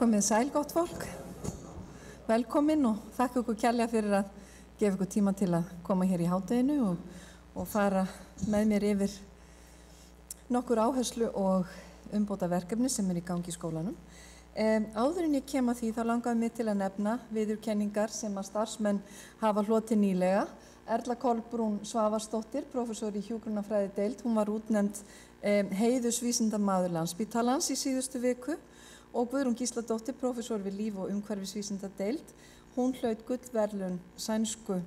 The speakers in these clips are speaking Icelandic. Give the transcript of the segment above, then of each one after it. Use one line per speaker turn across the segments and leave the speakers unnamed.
komið sæl gott fólk, velkomin og þakka ykkur kærlega fyrir að gefa ykkur tíma til að koma hér í hádeginu og fara með mér yfir nokkur áherslu og umbóta verkefni sem í gangi í skólanum. Áður en ég kem að því þá langaði mig til að nefna viðurkenningar sem að starfsmenn hafa hlotið nýlega. Erla Kolbrún Svavarsdóttir, prófessor í hjúkrunarfræðideild, hún var útnefnd heiðursvísindamaður Landspítalans í síðustu viku og Guðrún Gísladóttir, prófessor við líf- og umhverfisvísindadeild, hún hlaut gullverðlaun sænsku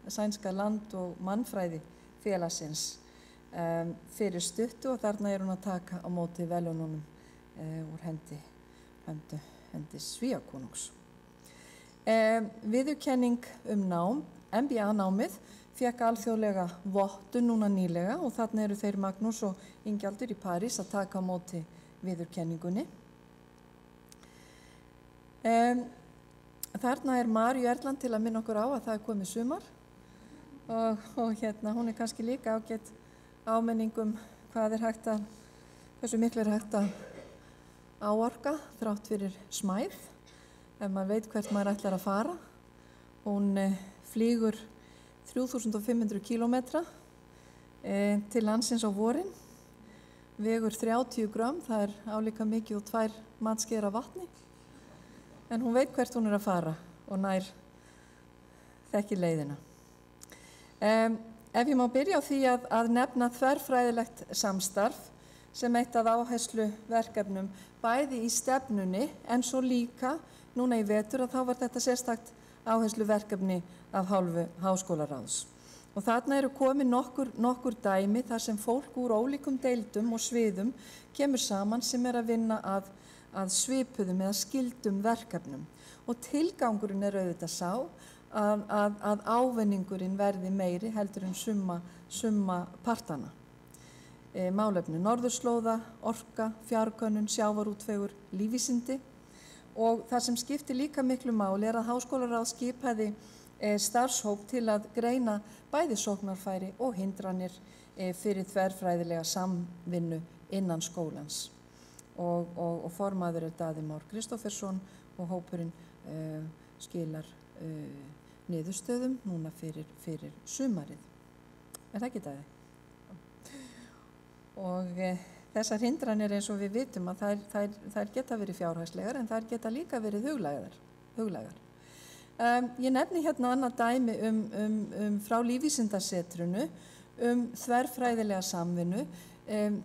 sænska land- og mannfræði félagsins fyrir stuttu og þarna hún að taka á móti verðlaununum úr hendi Svíakonungs. Viðurkenning nám, MBA-námið, fékk alþjóðlega vottun núna nýlega og þarna eru þeir Magnús og Ingjaldur í París að taka á móti viðurkenningunni. Þarna Maríu Erland til að minna okkur á að það komið sumar og hún kannski líka ágætt áminningum hversu miklu hægt að áorka þrátt fyrir smæð ef maður veit hvert maður ætlar að fara. Hún flýgur 3500 kílómetra til landsins á vorin, vegur 30 grömm, það álíka mikið og 2 matskeiðir af vatni, en hún veit hvert hún að fara og nær þekkir leiðina. Ef ég má byrja á því að nefna þverfræðilegt samstarf sem eitt af áhersluverkefnum bæði í stefnunni en svo líka núna í vetur að þá var þetta sérstakt áhersluverkefni af hálfu háskólaráðs. Og þarna eru komin nokkur dæmi þar sem fólk úr ólíkum deildum og sviðum kemur saman sem að vinna að svipuðum eða skyldum verkefnum. Og tilgangurinn auðvitað sá að ávinningurinn verði meiri heldur en summa partana. Málefni norðurslóða, orka, fjarkönnun, sjávarútvegur, lífvísindi og það sem skiptir líka miklu máli að háskólaráð skipaði starfshóp til að greina bæði sóknarfæri og hindranir fyrir þverfræðilega samvinnu innan skólans. Og formaður Daði Már Kristófersson og hópurinn skilar niðurstöðum núna fyrir sumarið. Það ekki Daði? Og þessar hindranir eins og við vitum að þær geta verið fjárhagslegar en þær geta líka verið huglægar. Ég nefni hérna annað dæmi frá lífvísindasetrinu þverfræðilega samvinnu.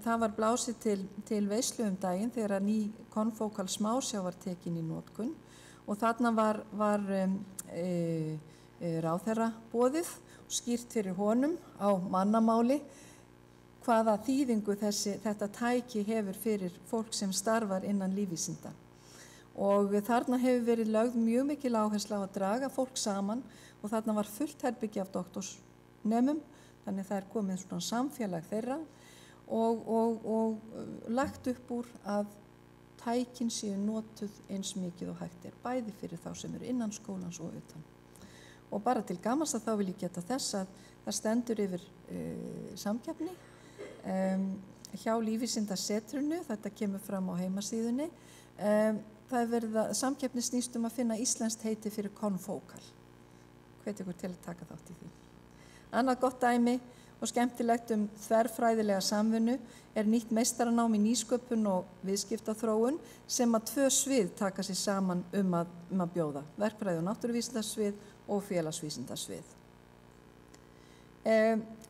Það var blásið til veislu daginn þegar ný konfókal smásjá var tekin í notkun og þarna var ráðherra boðið og skýrt fyrir honum á mannamáli hvaða þýðingu þetta tæki hefur fyrir fólk sem starfar innan lífvísinda. Og þarna hefur verið lögð mjög mikil áhersla á að draga fólk saman og þarna var fullt herbergi af doktorsnemum, þannig það komið svona samfélag þeirra og lagt upp úr að tækin séu notuð eins mikið og hægt bæði fyrir þá sem eru innan skólans og utan. Og bara til gamans að þá vil ég geta þess að það stendur yfir samkeppni hjá lífvísindasetrinu, þetta kemur fram á heimasíðunni. Það verið að samkeppni snýst að finna íslenskt heiti fyrir konfókal. Hvet ykkur til að taka þátt í því. Annað gott dæmi og skemmtilegt þverfræðilega samvinnu nýtt meistaranám í nýsköpun og viðskiptaþróun sem að 2 svið taka sig saman að bjóða, verkfræði- og náttúruvísindasvið og félagsvísindasvið.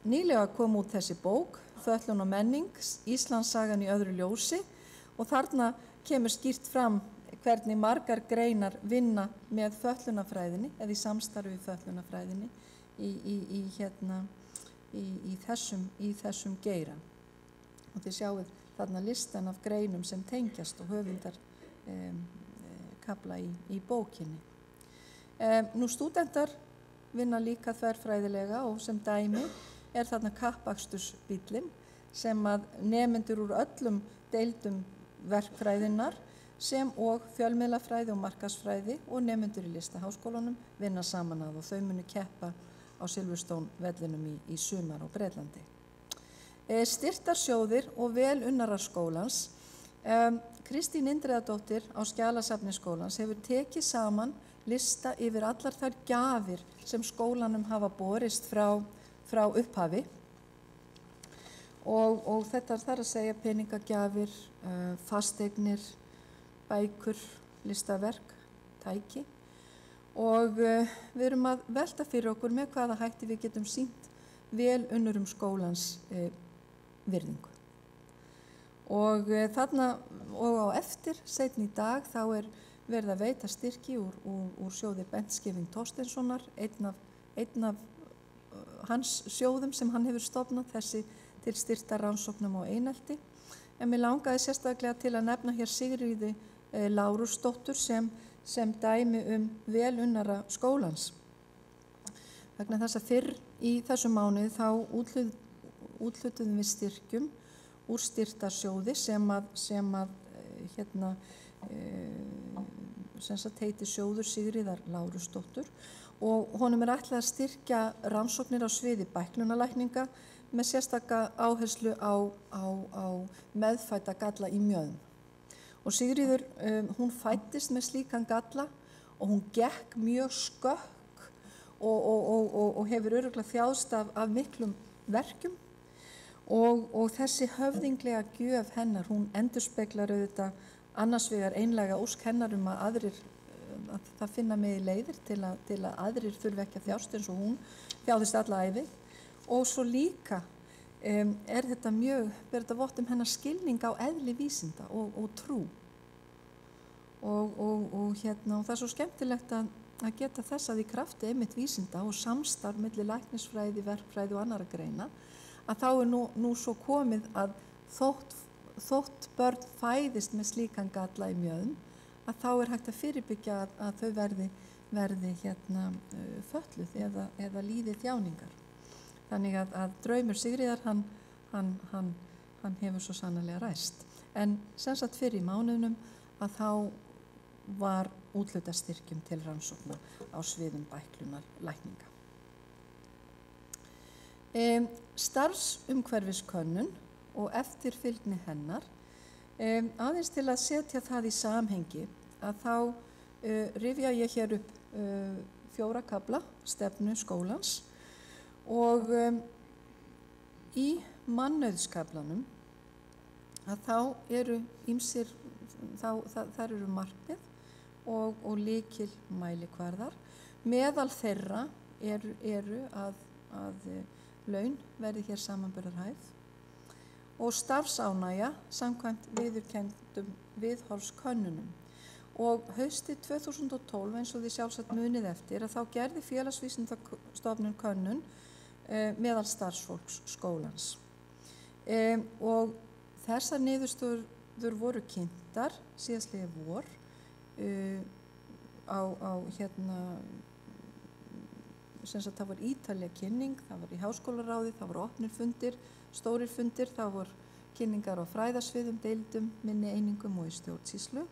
Nýlega kom út þessi bók, Fötlun og menning, Íslandssagan í öðru ljósi og þarna kemur skýrt fram hvernig margar greinar vinna með fötlunarfræðinni eða í samstarfi við fötlunarfræðinni í þessum geira. Og þið sjáuð þarna listan af greinum sem tengjast og höfundar kafla í bókinni. Nú stúdentar vinna líka þverfræðilega og sem dæmi þarna kappakstursbíllinn sem að nemendur úr öllum deildum verkfræðinnar sem og fjölmiðlafræði og markaðsfræði og nemendur í Listaháskólanum vinna saman að og þau munu keppa á Silverstone vellinum í sumar á Bretlandi. Styrktarsjóðir og vel unnarar skólans Kristín Indriðadóttir á Skjalasafni skólans hefur tekið saman lista yfir allar þær gjafir sem skólanum hafa borist frá upphafi og þetta þarf að segja peningagjafir, fasteignir, bækur, listaverk, tæki og við erum að velta fyrir okkur með hvaða hætti við getum sýnt vel unnurum skólans virðingu. Og þarna og á eftir seinni í dag þá verið að veita styrki úr sjóði Bent Skeving Thorsteinssonar, einn af hans sjóðum sem hann hefur stofnað, þessi til styrktar rannsóknum á einelti. En mér langaði sérstaklega til að nefna hér Sigríði Lárusdóttur sem dæmi vel unnara skólans. Vegna þess að fyrr í þessum mánuði þá úthlutuðum við styrkjum úr styrktarsjóði sem heiti sjóður Sigríðar Lárusdóttur og honum ætlað að styrkja rannsóknir á sviði bæklunarlækninga með sérstaka áherslu á meðfædda galla í mjöðm. Og Sigríður, hún fæddist með slíkan galla og hún gekk mjög skökk og hefur örugglega þjáðst af miklum verkjum og þessi höfðinglega gjöf hennar, hún endurspeglar auðvitað annars vegar einlæga ósk hennar að það finna með leiðir til að aðrir þurfi ekki að þjást eins og hún þjáðist alla ævi og svo líka ber þetta vott hennar skilning á eðli vísinda og trú og það er svo skemmtilegt að geta þess að í krafti einmitt vísinda og samstarf milli læknisfræði, verkfræði og annarra greina að þá nú svo komið að þótt börn fæðist með slíkan galla í mjöðm að þá hægt að fyrirbyggja að þau verði fötluð eða líði þjáningar. Þannig að draumur Sigríðar hann hefur svo sannarlega ræst. En sem sagt fyrr í mánuðnum að þá var úthlutastyrkjum til rannsókna á sviðum bæklunarlækninga. Starfsumhverfiskönnun og eftirfylgni hennar, aðeins til að setja það í samhengi að þá rifja ég hér upp 4 kafla stefnu skólans og í mannauðskaflanum að þá eru ýmsir, þar eru markmið og lykilmælikvarðar. Meðal þeirra eru að laun verði hér samanburðarhæf og starfsánægja samkvæmt viðurkenndum viðhorfskönnunum. Og haustið 2012, eins og þið sjálfsagt munið eftir, að þá gerði Félagsvísindastofnun könnun meðal starfsfólks skólans. Og þessar niðurstöður voru kynntar síðastliðið vor það var ítarleg kynning, það var í háskólaráði, það voru opnir fundir, stórir fundir, það voru kynningar á fræðasviðum, deildum, minni einingum og í stjórnsýslu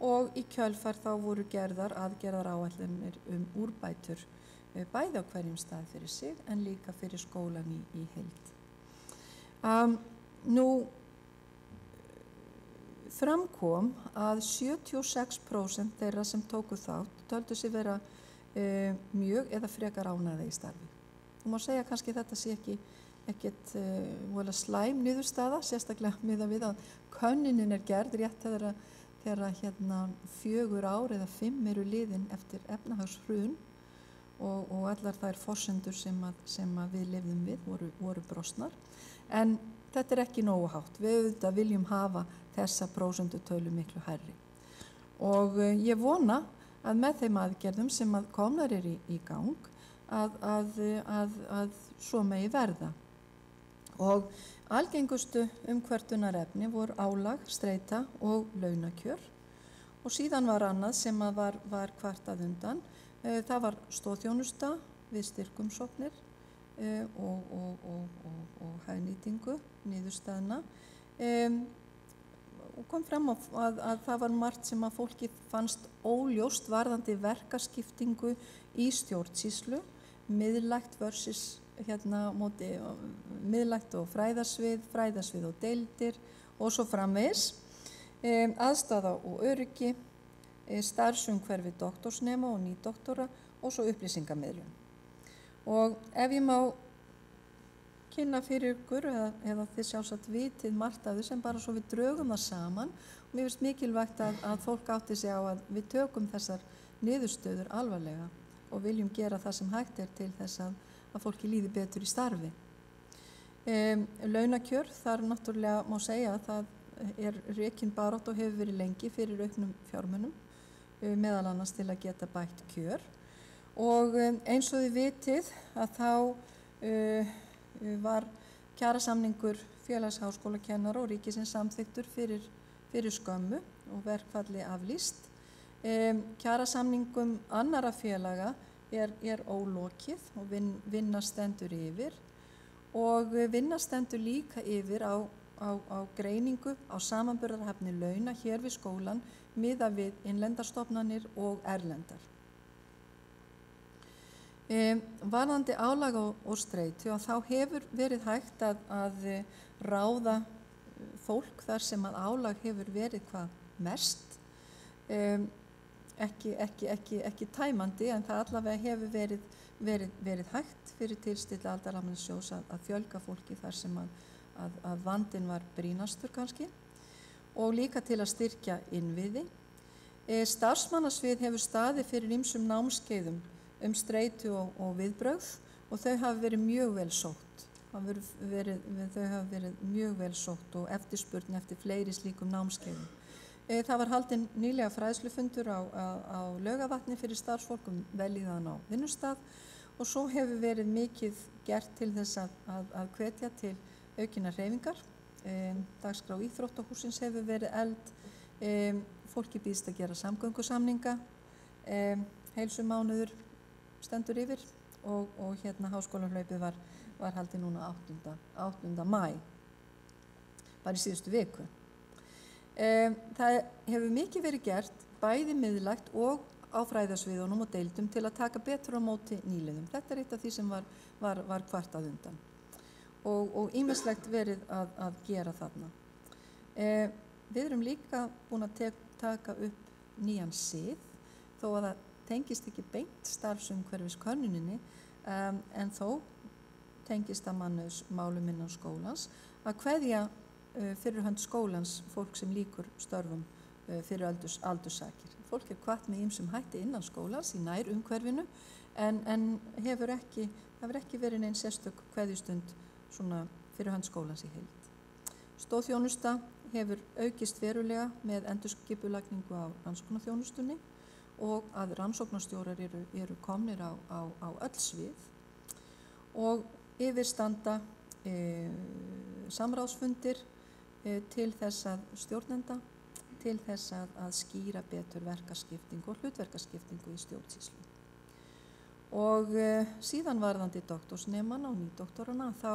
og í kjölfar þá voru gerðar aðgerðaráætlanir úrbætur bæði á hverjum stað fyrir sig en líka fyrir skólan í heild. Framkom að 76% þeirra sem tóku þátt töldu sig vera mjög eða frekar ánægðir í starfi. Þú má segja kannski þetta sé ekkert voðalega slæm niðurstaða, sérstaklega miðað við að könnunin gerð rétt þegar 4 ár eða 5 eru liðin eftir efnahagshrun og allar þær forsendur sem við lifðum við voru brostnar. En þetta ekki nógu hátt. Við auðvitað viljum hafa þessa prósentutölu miklu hærri. Og ég vona að með þeim aðgerðum sem komnar í gang að svo megi verða. Og algengustu umkvörtunarefni voru álag, streita og launakjör og síðan var annað sem var kvartað undan. Það var stoðþjónusta við styrkumsóknir og hagnýtingu niðurstaðna og kom fram að það var margt sem að fólki fannst óljóst varðandi verkaskiptingu í stjórnsýslu, miðlægt versus miðlægt og fræðasvið og deildir og svo framvegis. aðstaða og öryggi, starfsumhverfi doktorsnema og nýdoktora og svo upplýsingamiðlun. Og ef ég má kynna fyrir ykkur, eða þið sjálfsagt vitið margt af þau sem bara svo við drögum það saman, og mér finnst mikilvægt að fólk átti sig á að við tökum þessar niðurstöður alvarlega og viljum gera það sem hægt til þess að fólki líði betur í starfi. Launakjör, þar náttúrulega má segja að það rekin barátt og hefur verið lengi fyrir auknum fjármunum, meðal annars til að geta bætt kjör. Og eins og þið vitið að þá var kjarasamningur félagsháskólakennara og ríkisins samþykktur fyrir skömmu og verkfalli aflýst. Kjarasamningum annarra félaga er ólokið og vinna stendur yfir, og vinna stendur líka yfir á greiningu á samanburðarhæfni launa hér við skólann miðað við innlendar stofnanir og erlendar. Varðandi álag og streitu, og þá hefur verið hægt að ráða fólk þar sem að álag hefur verið hvað mest, ekki tæmandi, en það allavega hefur verið hægt fyrir tilstilli Aldarafmælissjóðs að fjölga fólki þar sem að vandinn var brýnastur kannski, og líka til að styrkja innviði. Starfsmannasvið hefur staðið fyrir ýmsum námskeiðum streitu og viðbrögð, og þau hafa verið mjög vel sótt. Þau hafa verið mjög vel sótt og eftirspurn eftir fleiri slíkum námskeiðum. Það var haldinn nýlega fræðslufundur á Laugavatni fyrir starfsfólk vellíðan á vinnustað, og svo hefur verið mikið gert til þess að hvetja til aukinnar hreyfingar. Dagskrá íþróttahússins hefur verið efld, fólki býðst að gera samgöngusamninga, heilsumánuður stendur yfir, og háskólahlaupið var haldið núna 8. maí, bara í síðustu viku. Það hefur mikið verið gert, bæði miðlægt og á fræðasviðunum og deildum, til að taka betur á móti nýliðum. Þetta eitt af því sem var kvartað undan, og ýmislegt verið að gera þarna. Við erum líka búin að taka upp nýjan sið, þó að það tengist ekki beint starfsumhverfiskönnuninni, en þó tengist að mannauðsmálum innan skólans, að kveðja fyrir hönd skólans fólk sem lýkur störfum fyrir aldurssakir. Fólk hvatt með ýmsum hætti innan skólans í nær umhverfinu, en hefur ekki verið nein sérstök kveðjustund svona fyrir hönd skólans í heild. Stoðþjónusta hefur aukist verulega með endurskipulagningu á rannsóknarþjónustunni, og að rannsóknarstjórar eru komnir á öll svið, og yfirstanda samráðsfundir til þess að stjórnenda, til þess að skýra betur verkaskiptingu og hlutverkaskiptingu í stjórnsýslu. Og síðan varðandi doktorsnemana og nýdoktorana, þá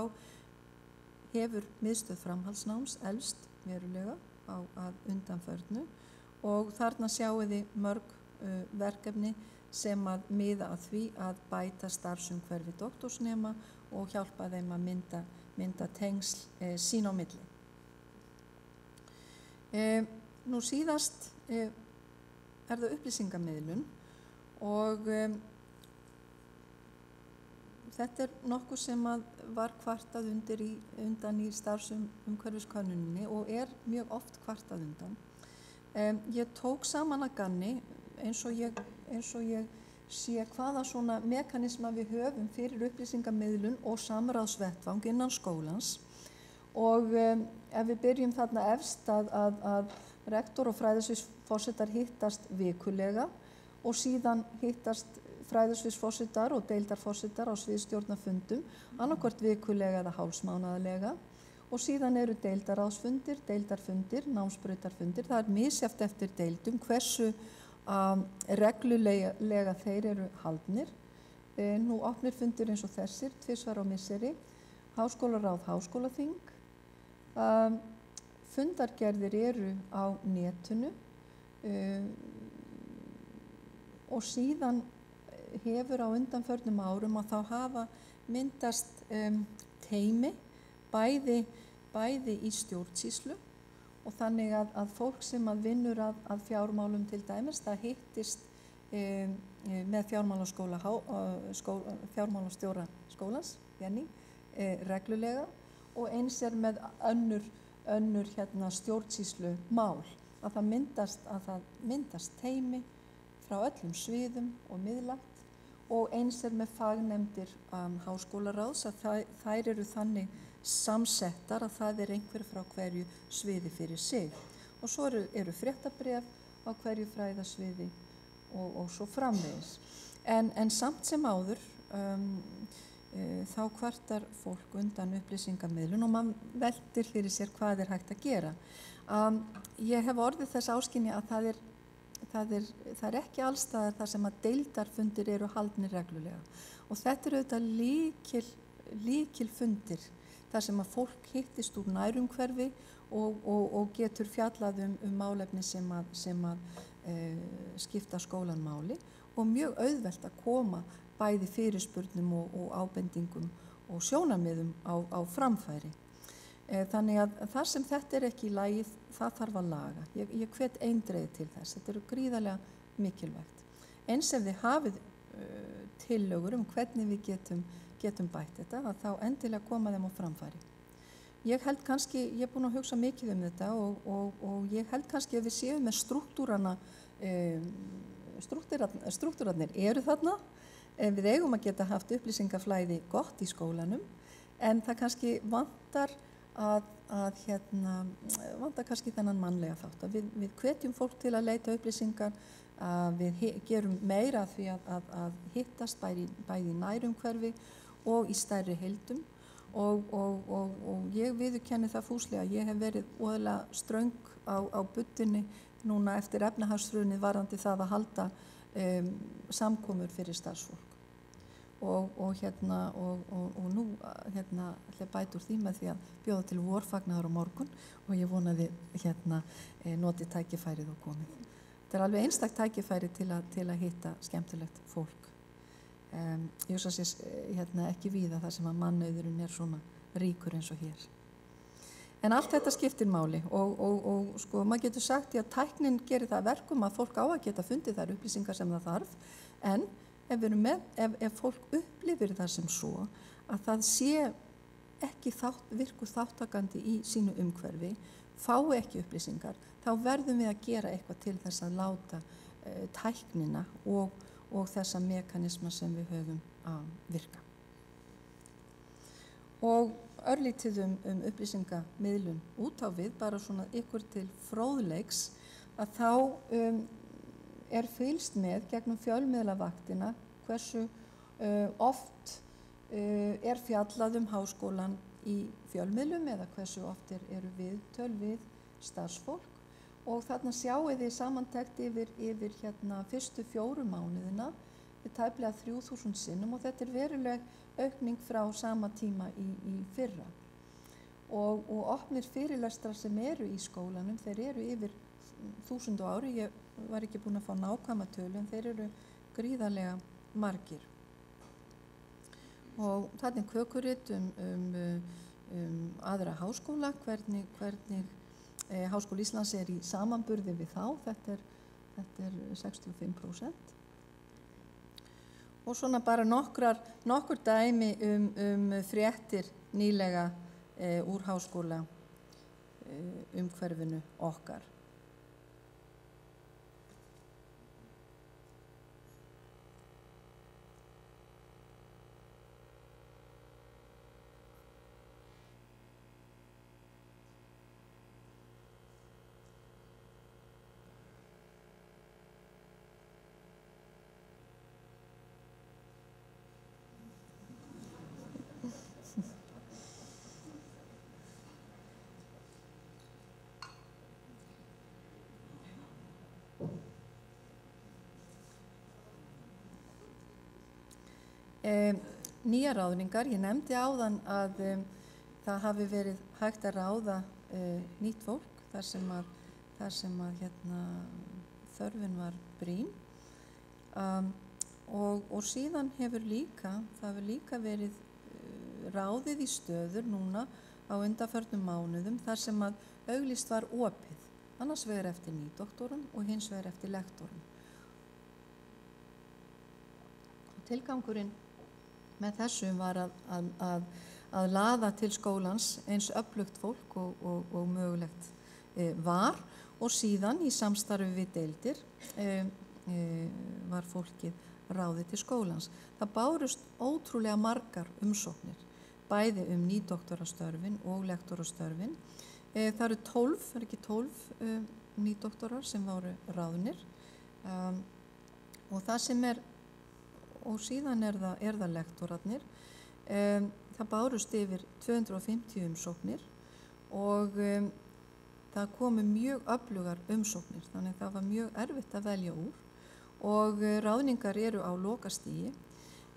hefur miðstöð framhaldsnáms elst verulega að undanförnu, og þarna sjáið þið mörg verkefni sem að miða að því að bæta starfsumhverfi doktorsnema og hjálpa þeim að mynda tengsl sín á milli. Nú síðast það upplýsingamiðlun, og þetta nokkuð sem var kvartað undan í starfsumhverfiskönnuninni og mjög oft kvartað undan. Ég tók saman að gamni eins og ég sé hvaða svona mekanisma við höfum fyrir upplýsingamiðlun og samráðsvettvang innan skólans, og ef við byrjum þarna efst að rektor og fræðasviðsforsetar hittast vikulega, og síðan hittast fræðasviðsforsetar og deildarforsetar á sviðsstjórnarfundum annaðhvort vikulega eða hálfsmánaðarlega, og síðan eru deildaráðsfundir, deildarfundir, námsbrautarfundir. Það misjafnt eftir deildum hversu reglulega þeir eru haldnir. Nú opnir fundir eins og þessir, tvisvar á misseri, háskólaráð, háskólaþing. Fundargerðir eru á netinu, og síðan hefur á undanförnum árum að þá hafa myndast teymi bæði í stjórnsýslu og þannig að fólk sem að vinnur að fjármálum til dæmis, það hittist með fjármálastjóra skólans, Jenny, reglulega og eins með önnur stjórnsýslu mál, að það myndast teymi frá öllum sviðum og miðlægt og eins með fagnefndir háskólaráðs að þær eru þannig samsettar að það einhver frá hverju sviði fyrir sig. Og svo eru fréttabréf á hverju fræðasviði og svo framvegis. En samt sem áður þá kvartar fólk undan upplýsingamiðlun og mann veltir fyrir sér hvað hægt að gera. Ég hef orðið þess áskynja að það er ekki allstaðar þar sem að deildarfundir eru haldnir reglulega og þetta eru auðvitað lykilfundir þar sem að fólk hittist úr nærumhverfi og getur fjallað málefni sem að skipta skólan máli og mjög auðvelt að koma bæði fyrirspurnum og ábendingum og sjónarmiðum á framfæri. Þannig að þar sem þetta ekki í lagi, það þarf að laga. Ég hvet eindregið til þess. Þetta eru gríðarlega mikilvægt. Eins ef þið hafið tillögur hvernig við getum bætt þetta, að þá endilega koma þeim á framfæri. Ég held kannski, ég er búin að hugsa mikið þetta og ég held kannski að við séum með strúktúrarnir eru þarna. Við eigum að geta haft upplýsingaflæði gott í skólanum, en það kannski vantar vantar kannski þennan mannlega þátt. Við hvetjum fólk til að leita upplýsingar, við gerum meira því að hittast bæði í nærumhverfi og í stærri heildum og ég viðurkenni það fúslega. Ég hef verið óðurlega ströng á buddunni núna eftir efnahagshrunið varðandi það að halda samkomur fyrir starfsfólk. Og nú ætla ég bæta úr því með því að bjóða til vorfagnaðar á morgun og ég vonaði noti tækifærið og komið. Þetta alveg einstakt tækifæri til að hitta skemmtilegt fólk. Ég hugsa sér ekki víða þar sem að mannauðurinn svona ríkur eins og hér. En allt þetta skiptir máli og sko maður getur sagt að tæknin gerir það verkum að fólk á að geta fundið þær upplýsingar sem það þarf, en ef fólk upplifir það sem svo að það sé ekki virkur þáttakandi í sínu umhverfi, fái ekki upplýsingar, þá verðum við að gera eitthvað til þess að láta tæknina og þessa mekanisma sem við höfum að virka. Og örlítið upplýsingamiðlun út á við, bara svona ykkur til fróðleiks, að þá fylgst með gegnum fjölmiðlavaktina hversu oft fjallað háskólan í fjölmiðlum eða hversu oft eru viðtöl við starfsfólk og þarna sjáið þið samantekt yfir fyrstu 4 mánuðina tæplega 3000 sinnum og þetta veruleg aukning frá sama tíma í fyrra og opnir fyrirlestrar sem eru í skólanum, þeir eru yfir 1000 á ári. Ég var ekki búin að fá nákvæma tölu en þeir eru gríðarlega margir. Og þarna kökurit aðra háskóla, hvernig Háskóli Íslands í samanburði við þá, þetta er 65%. Og svona bara nokkur dæmi fréttir nýlega úr háskóla umhverfinu okkar. Nýjar ráðningar, ég nefndi áðan að það hafi verið hægt að ráða nýtt fólk þar sem að þörfin var brýn og síðan hefur líka verið ráðið í stöður núna á undanförnum mánuðum þar sem að auglýst var opið, annars vegar eftir nýdoktorum og hins vegar eftir lektorum. Tilgangurinn með þessum var að laða til skólans eins öflugt fólk og mögulegt var, og síðan í samstarfi við deildir var fólkið ráðið til skólans. Það bárust ótrúlega margar umsóknir, bæði nýdoktorastörfin og lektorastörfin. Það eru 12, það er ekki 12 nýdoktorar sem voru ráðnir, og það sem og síðan er það lektorarnir. Það bárust yfir 250 umsóknir og það komu mjög öflugar umsóknir, þannig það var mjög erfitt að velja úr, og ráðningar eru á lokastigi.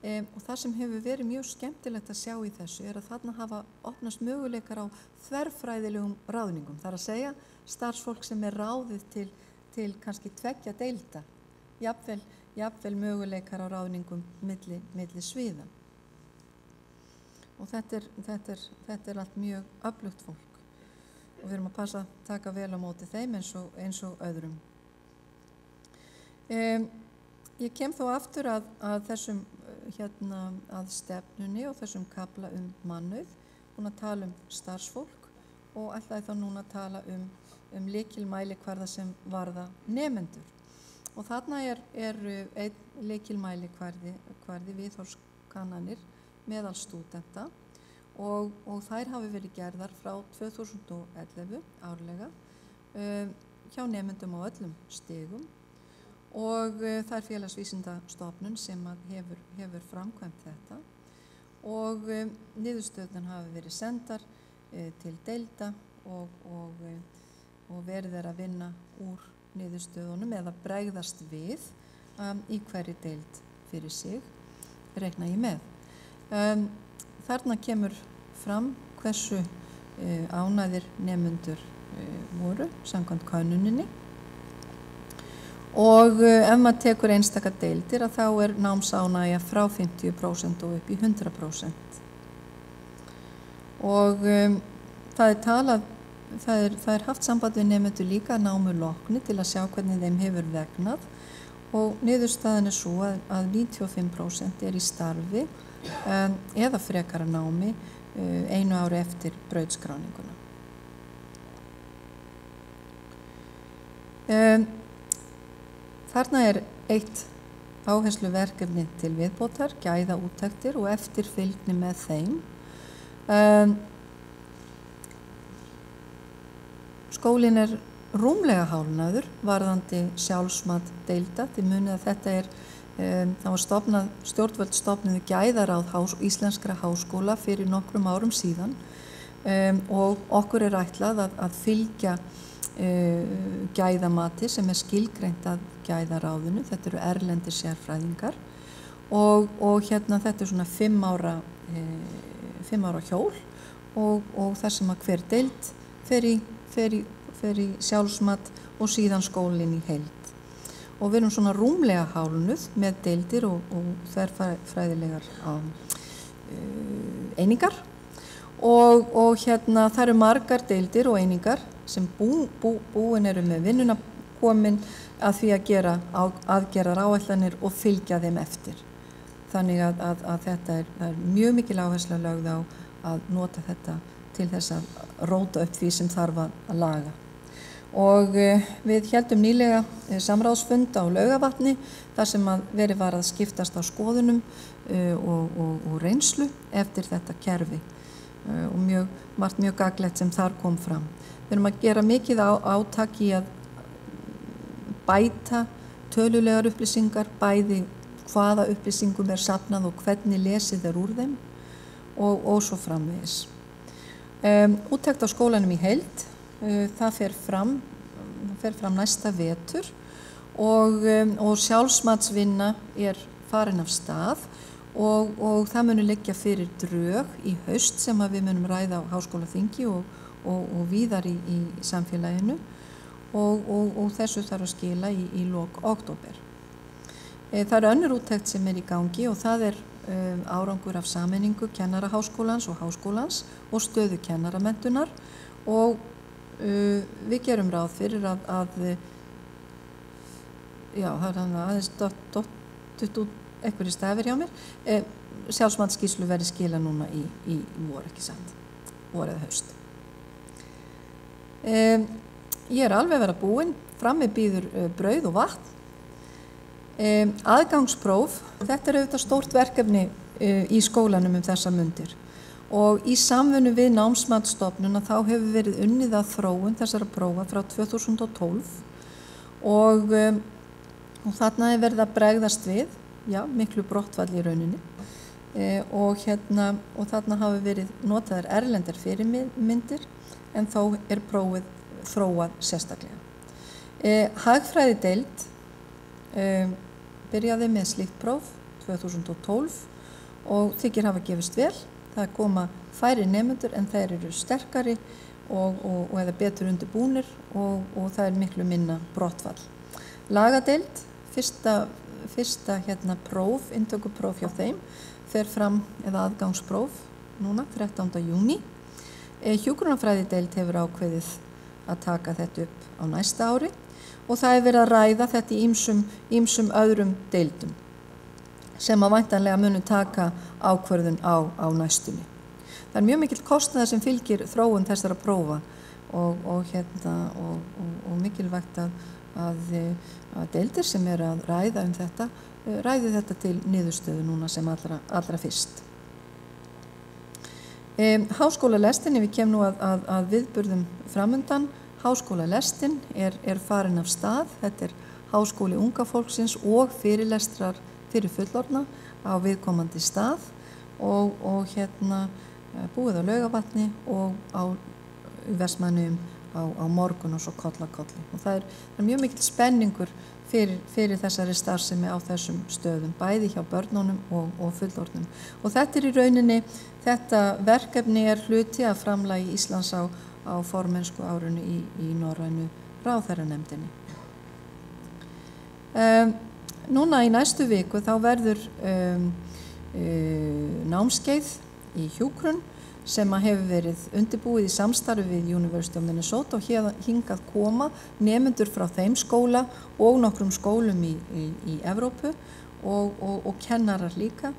Og það sem hefur verið mjög skemmtilegt að sjá í þessu er að þarna hafa opnast möguleikar á þverfræðilegum ráðningum. Það er að segja starfsfólk sem er ráðið til kannski 2 deilda, jafnvel möguleikar á ráðningum milli sviða. Og þetta er allt mjög öflugt fólk, og við erum að passa að taka vel á móti þeim eins og öðrum. Ég kem þó aftur að þessum að stefnunni og þessum kafla mannauð, búin að tala starfsfólk, og ætlaði þá núna að tala lykilmælikvarða sem varða nemendur. Og þarna er einn lykilmælikvarði viðhorfskannanir meðal stúdenta, og þær hafi verið gerðar frá 2011 árlega hjá nemendum á öllum stigum, og það er Félagsvísindastofnun sem hefur framkvæmt þetta, og niðurstöðurnar hafi verið sendar til deilda og verið að vinna úr niðurstöðunum eða bregðast við í hverri deild fyrir sig, reikna ég með. Þarna kemur fram hversu ánægðir nemendur voru samkvæmt könnuninni, og ef maður tekur einstaka deildir þá er námsánægja frá 50% og upp í 100%. Og það er haft samband við nemendur líka námu lokni til að sjá hvernig þeim hefur vegnað, og niðurstaðan er svo að 95% er í starfi eða frekara námi 1 ári eftir brautskráninguna. Þarna er eitt áhersluverkefni til viðbótar, gæðaúttektir og eftirfylgni með þeim. Skólinn er rúmlega hálfnaður varðandi sjálfsmat deilda. Þið munið að þetta það var stjórnvöld stofnuðu gæðaráð íslenskra háskóla fyrir nokkrum árum síðan, og okkur er ætlað að fylgja gæðamati sem er skilgreint að gæðaráðinu. Þetta eru erlendir sérfræðingar, og þetta er svona 5 ára hjól, og þar sem að hver deild fer í sjálfsmat og síðan skólinn í heild. Og við erum svona rúmlega hálfnuð með deildir og þverfræðilegar einingar, og það eru margar deildir og einingar sem búin eru með vinnuna komin að því að gera aðgerðaráætlanir og fylgja þeim eftir. Þannig að þetta er mjög mikil áhersla lögð á að nota þetta til þess að róta upp því sem þarf að laga. Og við héldum nýlega samráðsfund á Laugavatni þar sem verið var að skiptast á skoðunum og reynslu eftir þetta kerfi, og margt mjög gagnlegt sem þar kom fram. Við erum að gera mikið átak í að bæta tölulegar upplýsingar, bæði hvaða upplýsingum er safnað og hvernig lesið er úr þeim, og svo framvegis. Úttekt á skólanum í heild, það fer fram næsta vetur, og sjálfsmatsvinna er farin af stað, og það muni liggja fyrir drög í haust sem við munum ræða á háskólaþingi og víðar í samfélaginu, og þessu þarf að skila í lok október. Það er önnur úttekt sem er í gangi, og það er árangur af sameiningu kennaraháskólans og háskólans og stöðu kennaramenntunar, og við gerum ráð fyrir já, það hann aðeins dottið út einhverju stafir hjá mér, sjálfsmatsskýrslu verði skila núna í vor, ekki satt, vor eða haust. Ég alveg að vera búin, frammi býður brauð og vatn. Aðgangspróf, þetta auðvitað stórt verkefni í skólanum þessa mundir og í samvinnu við námsmatsstofnun þá hefur verið unnið að þróun þessara prófa frá 2012 og þarna verið að bregðast við, já, miklu brottfall í rauninni og þarna hafa verið notaðar erlendar fyrirmyndir en þó prófið þróað sérstaklega. Hagfræðideild byrjaði með slíkt próf 2012 og þykir hafa gefist vel. Það koma færri nemendur en þeir eru sterkari og eða betur undirbúnir og það miklu minna brottfall. Lagadeild, fyrsta próf, inntökupróf hjá þeim, fer fram eða aðgangspróf núna 13. júní. Hjúkrunarfræðideild hefur ákveðið að taka þetta upp á næsta ári og það verið að ræða þetta í ýmsum öðrum deildum sem að væntanlega munu taka ákvörðun á næstunni. Það mjög mikill kostnaður sem fylgir þróun þessara prófa og mikilvægt að deildir sem að ræða þetta, ræði þetta til niðurstöðu núna sem allra fyrst. Háskólalestin, ef við kemum nú að viðburðum framundan, háskólalestin farin af stað. Þetta háskóli unga fólksins og fyrirlestrar fyrir fullorðna á viðkomandi stað og búið á Laugavatni og á Vestmannaeyjum á morgun og svo koll. Og það mjög mikill spenningur fyrir þessari starfsemi á þessum stöðum, bæði hjá börnunum og fullorðnum. Og þetta í rauninni, þetta verkefni hluti af framlagi Íslands á formennsku árinu í norrænu ráðherranefndinni. Núna í næstu viku þá verður námskeið í hjúkrun sem hefur verið undirbúið í samstarfi við University of Minnesota og hingað koma nemendur frá þeim skóla og nokkrum skólum í Evrópu og kennarar líka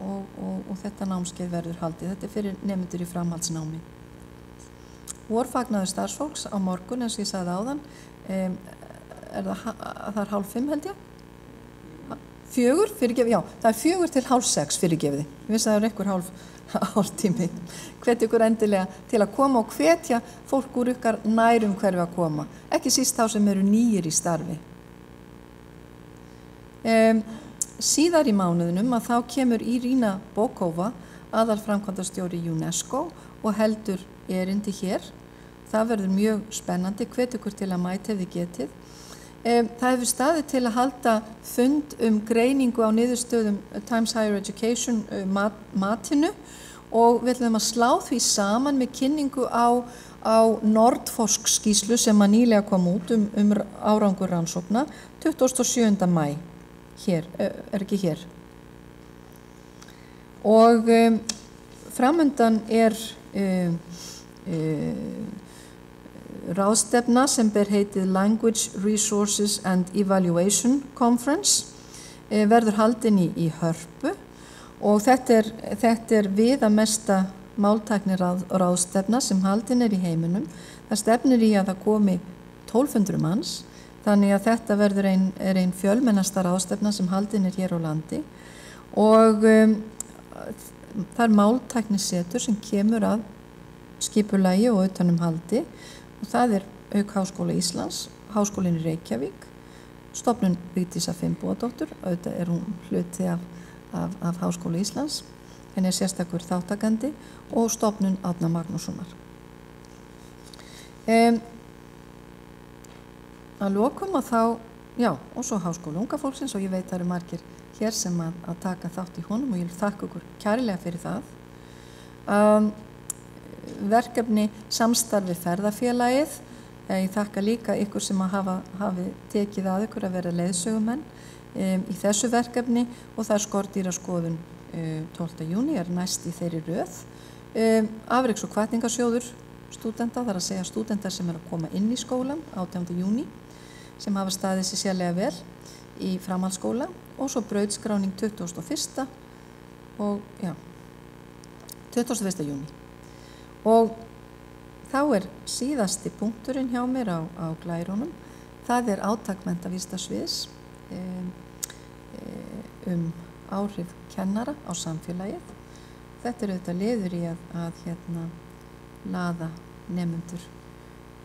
og þetta námskeið verður haldið. Þetta fyrir nemendur í framhaldsnámi. Vorfagnaður starfsfólks á morgun, eins og ég sagði áðan, það 4:30 held ég? 4, fyrirgefið, já, það 4 til 5:30 fyrirgefiði. Ég vissi að það einhver hálftími. Hvet ykkur endilega til að koma og hvetja fólk úr ykkar nærum hverfi að koma. Ekki síst þá sem eru nýir í starfi. Síðar í mánuðinum að þá kemur Irina Bokova, aðalframkvæmdastjóri UNESCO og heldur erindi hér. Það verður mjög spennandi, hvet ykkur til að mæta ef þið getið. Það hefur staðið til að halda fund greiningu á niðurstöðum Times Higher Education matinu og við ætlum að slá því saman með kynningu á Nordforsk skýrslu sem að nýlega kom út árangur rannsókna 27. maí. Hér, ekki hér. Og framundan ráðstefna sem ber heitið Language Resources and Evaluation Conference verður haldin í Hörpu og þetta viðamesta máltækni ráðstefna sem haldin í heiminum. Það stefnir í að það komi 1200 manns, þannig að þetta verður ein fjölmennasta ráðstefna sem haldin hér á landi og það máltæknisetur sem kemur að skipulagi og utanumhaldi og það auk Háskóla Íslands, Háskólinn í Reykjavík, stofnun Vigdísar Finnbogadóttur, auðvitað hún hluti af Háskóla Íslands, henni sérstakur þáttakandi og stofnun Árna Magnússonar. Að lokum að þá, já, og svo Háskóla unga fólksins og ég veit það eru margir hér sem að taka þátt í honum og ég vil þakka ykkur kærlega fyrir það. Verkefni samstarfi ferðafélagið. Ég þakka líka ykkur sem hafi tekið að ykkur að vera leiðsögumenn í þessu verkefni og það skordýraskoðun 12. júní næst í þeirri röð. Afreks- og hvatningarsjóður stúdenta, þar að segja stúdentar sem að koma inn í skólan 18. júní, sem hafa staðið sér sérlega vel í framhaldsskóla og svo brautskráning 21. og 21. júní. Og þá síðasti punkturinn hjá mér á glærunum, það átak menntavísindasviðs áhrif kennara á samfélagið. Þetta auðvitað liður í að laða nemendur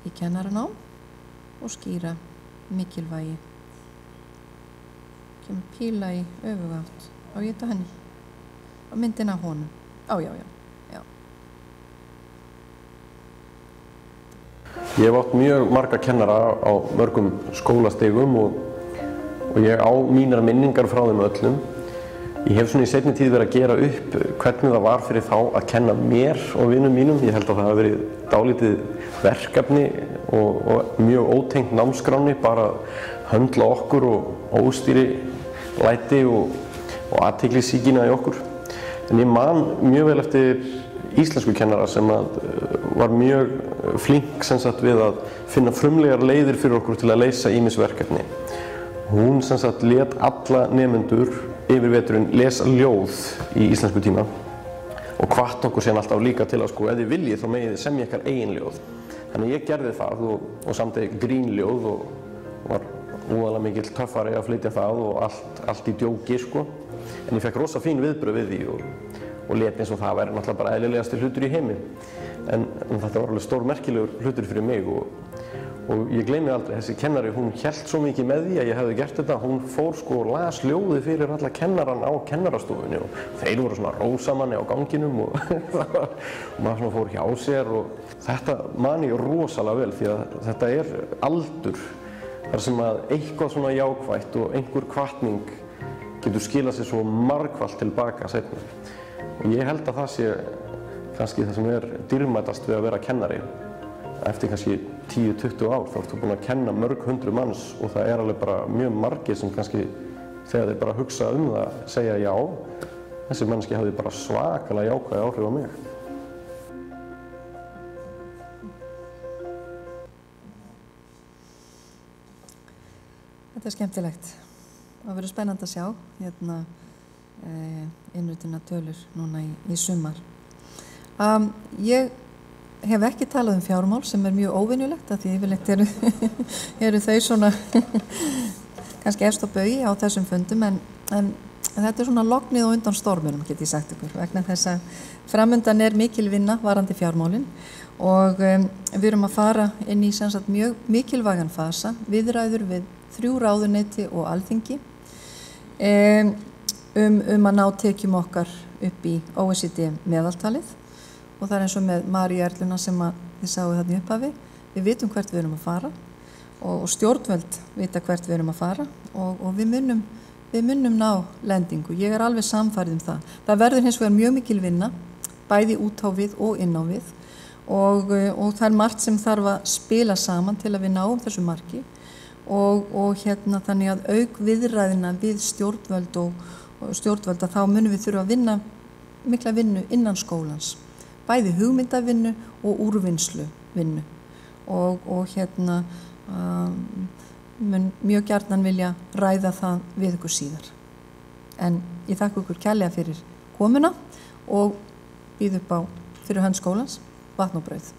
í kennaranám og skýra mikilvægi. Kemur píla í öfugátt. Á ég þetta henni? Á myndina honum. Já.
Ég hef átt mjög marga kennara á mörgum skólastigum og ég á mínar minningar frá þeim öllum. Ég hef svona í seinni tíð verið að gera upp hvernig það var fyrir þá að kenna mér og vinum mínum. Ég held að það hafi verið dálítið verkefni og mjög ótengt námskráni, bara höndla okkur og óstýri læti og athyglisýkina í okkur. En ég man mjög vel eftir íslensku kennara sem var mjög flink við að finna frumlegar leiðir fyrir okkur til að leysa ýmis verkefni. Hún lét alla nemendur yfir veturinn lesa ljóð í íslensku tíma og hvatt okkur síðan alltaf líka til að ef þið viljið þá megið þið semja ykkar eigin ljóð. Þannig ég gerði það og samti grínljóð og var óalega mikill töffari að flytja það og allt í djóki En ég fekk rosa fín viðbrögð við því og lét eins og það væri náttúrulega bara eðlilegasti hlutur í heimi. En þetta var alveg stór merkilegur hlutur fyrir mig og ég gleymi aldrei, þessi kennari, hún hélt svo mikið með því að ég hefði gert þetta. Hún fór og las ljóði fyrir alla kennaran á kennarastofunni og þeir voru svona rósamanni á ganginum og maður fór hjá sér og þetta man ég rosalega vel því að þetta aldur þar sem að eitthvað svona jákvætt og einhver hvatning getur skilað sér svo margfalt tilbaka seinna. Og ég held að það sé kannski það sem dýrmætast við að vera kennari. Eftir kannski 10-20 ár þá ertu búinn að kenna mörg hundruð manns og það alveg bara mjög margir sem kannski þegar þeir bara hugsa það segja já. Þessi mannski hafði bara svakalega jákvæð áhrif á mig.
Þetta skemmtilegt. Það verður spennandi að sjá innritunartölur núna í sumar. Ég hef ekki talað fjármál sem mjög óvenjulegt af því yfirleitt eru þau svona kannski efst á baugi á þessum fundum en þetta svona lognið og undan stormunum get ég sagt ykkur vegna þess að framundan mikil vinna varandi fjármálin og við erum að fara inn í mjög mikilvægan fasa, viðræður við 3 ráðuneyti og Alþingi að ná tekjum okkar upp í OECD meðaltalið og það eins og með Maríu Erluna sem þið sáu þarna í upphafi. Við vitum hvert við erum að fara og stjórnvöld vita hvert við erum að fara og við munum ná lendingu. Ég alveg sannfærð það. Það verður hins vegar mjög mikil vinna, bæði út á við og inn á við og það margt sem þarf að spila saman til að við náum þessu marki og þannig að auk viðræðina við stjórnvöld og stjórnvölda þá munum við þurfa að vinna mikla vinnu innan skólans, bæði hugmyndavinnu og úrvinnsluvinnu og mun mjög gjarnan vilja ræða það við ykkur síðar. En ég þakka ykkur kærlega fyrir komuna og býð upp á fyrir hönd skólans vatn og brauð.